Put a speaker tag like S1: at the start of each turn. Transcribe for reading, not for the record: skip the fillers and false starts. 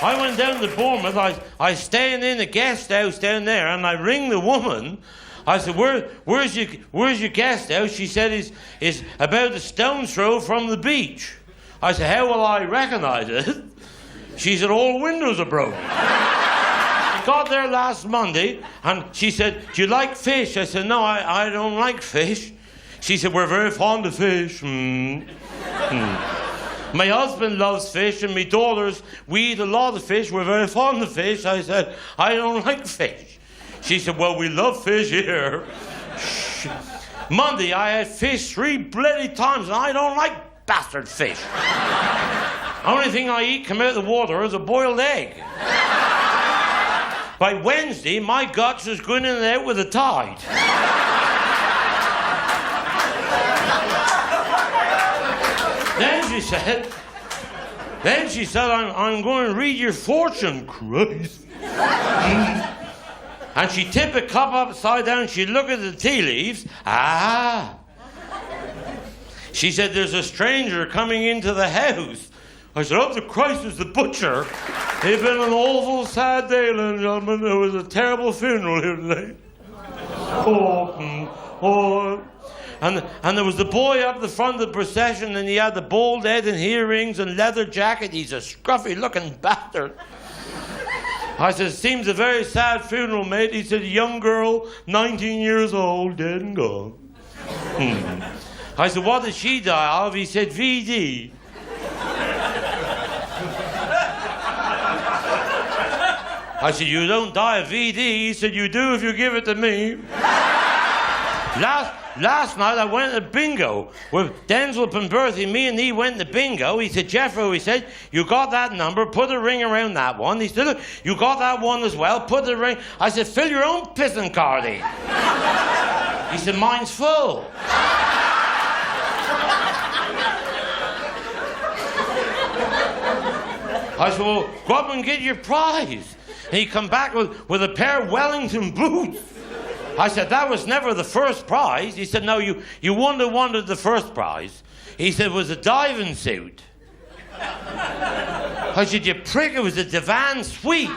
S1: I went down to Bournemouth. I was staying in a guest house down there, and I ring the woman. I said, where's your guest house? She said, is about a stone's throw from the beach. I said, how will I recognise it? She said, all windows are broken. I got there last Monday, and she said, do you like fish? I said, no, I don't like fish. She said, we're very fond of fish. My husband loves fish, and my daughters, we eat a lot of fish. We're very fond of fish. I said, I don't like fish. She said, well, we love fish here. Monday, I had fish 3 bloody times, and I don't like bastard fish. Only thing I eat come out of the water is a boiled egg. By Wednesday, my guts was going in and out with the tide. Then she said, I'm going to read your fortune, Christ. And she tipped a cup upside down, she'd look at the tea leaves. Ah. She said, there's a stranger coming into the house. I said, up to Christ is the butcher. It's been an awful sad day, ladies and gentlemen. There was a terrible funeral here tonight. And there was the boy up the front of the procession, and he had the bald head and earrings and leather jacket. He's a scruffy-looking bastard. I said, seems a very sad funeral, mate. He said, a young girl, 19 years old, dead and gone. I said, what did she die of? He said, VD. I said, you don't die of VD. He said, you do if you give it to me. Last night I went to bingo with Denzel and Berthy. Me and he went to bingo. He said, Jethro, he said, you got that number, put a ring around that one. He said, look, you got that one as well, put the ring. I said, fill your own pissing card in. He said, mine's full. I said, well, go up and get your prize. And he come back with a pair of Wellington boots. I said, that was never the first prize. He said, no, you wanted the first prize. He said, it was a diving suit. I said, you prick, it was a divan suite.